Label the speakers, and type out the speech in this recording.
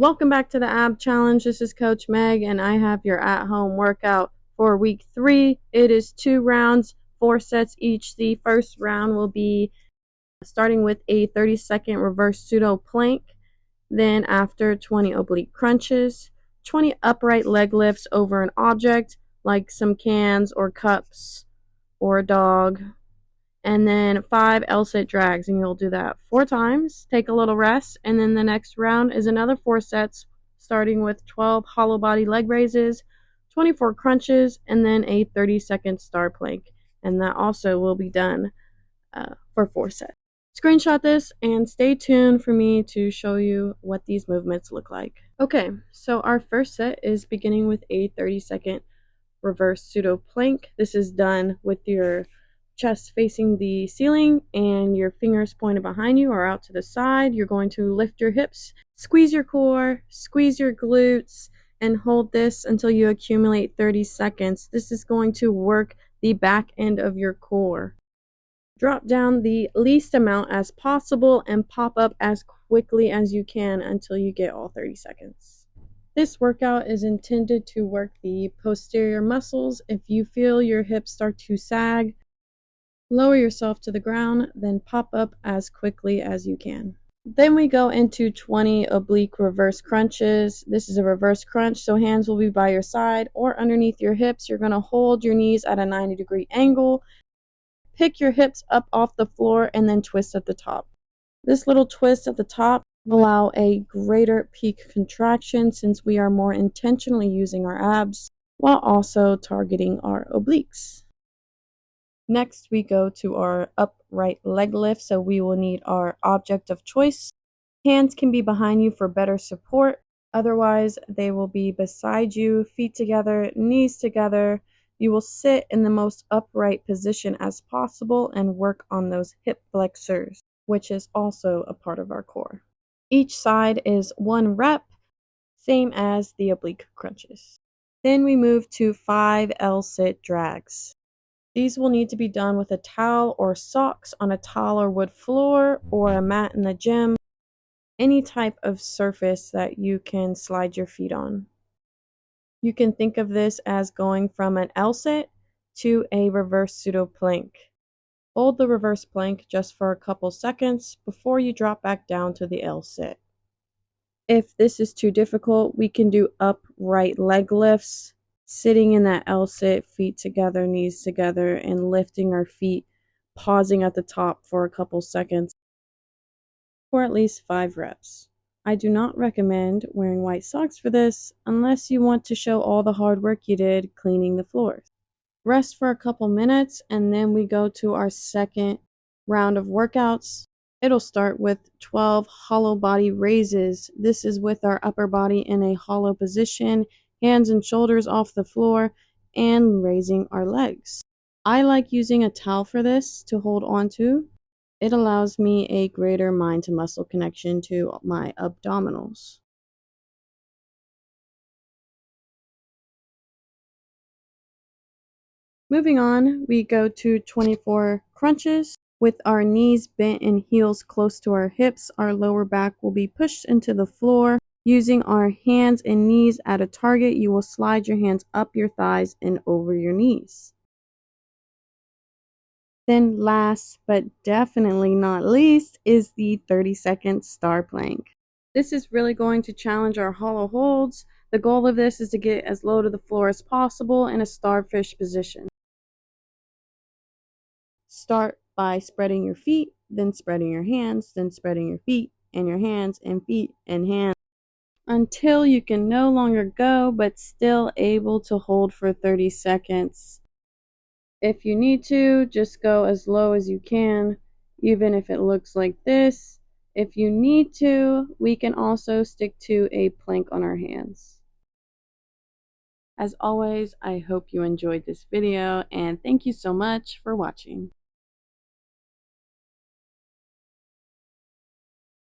Speaker 1: Welcome back to the Ab Challenge. This is Coach Meg, and I have your at-home workout for week 3. It is 2 rounds, 4 sets each. The first round will be starting with a 30-second reverse pseudo plank, then after 20 oblique crunches, 20 upright leg lifts over an object like some cans or cups or a dog, and then 5 L-sit drags, and you'll do that 4 times. Take a little rest, and then the next round is another 4 sets, starting with 12 hollow body leg raises, 24 crunches, and then a 30-second star plank, and that also will be done for 4 sets. Screenshot this and stay tuned for me to show you what these movements look like. Okay, so our first set is beginning with a 30-second reverse pseudo plank. This is done with your chest facing the ceiling and your fingers pointed behind you or out to the side. You're going to lift your hips, squeeze your core, squeeze your glutes, and hold this until you accumulate 30 seconds. This is going to work the back end of your core. Drop down the least amount as possible and pop up as quickly as you can until you get all 30 seconds. This workout is intended to work the posterior muscles. If you feel your hips start to sag, lower yourself to the ground, then pop up as quickly as you can. Then we go into 20 oblique reverse crunches. This is a reverse crunch, so hands will be by your side or underneath your hips. You're going to hold your knees at a 90-degree angle. Pick your hips up off the floor and then twist at the top. This little twist at the top will allow a greater peak contraction since we are more intentionally using our abs while also targeting our obliques. Next, we go to our upright leg lift, so we will need our object of choice. Hands can be behind you for better support. Otherwise, they will be beside you, feet together, knees together. You will sit in the most upright position as possible and work on those hip flexors, which is also a part of our core. Each side is 1 rep, same as the oblique crunches. Then we move to 5 L-sit drags. These will need to be done with a towel or socks on a tile or wood floor or a mat in the gym, any type of surface that you can slide your feet on. You can think of this as going from an L-sit to a reverse pseudo plank. Hold the reverse plank just for a couple seconds before you drop back down to the L-sit. If this is too difficult, we can do upright leg lifts, sitting in that L-sit, feet together, knees together, and lifting our feet, pausing at the top for a couple seconds for at least 5 reps. I do not recommend wearing white socks for this unless you want to show all the hard work you did cleaning the floors. Rest for a couple minutes, and then we go to our second round of workouts. It'll start with 12 hollow body raises. This is with our upper body in a hollow position, hands and shoulders off the floor, and raising our legs. I like using a towel for this to hold on to. It allows me a greater mind-to-muscle connection to my abdominals. Moving on, we go to 24 crunches. With our knees bent and heels close to our hips, our lower back will be pushed into the floor. Using our hands and knees at a target, you will slide your hands up your thighs and over your knees. Then last but definitely not least is the 30-second star plank. This is really going to challenge our hollow holds. The goal of this is to get as low to the floor as possible in a starfish position. Start by spreading your feet, then spreading your hands, then spreading your feet and your hands and feet and hands until you can no longer go but still able to hold for 30 seconds. If you need to, just go as low as you can, even if it looks like this. If you need to, we can also stick to a plank on our hands. As always, I hope you enjoyed this video, and thank you so much for watching.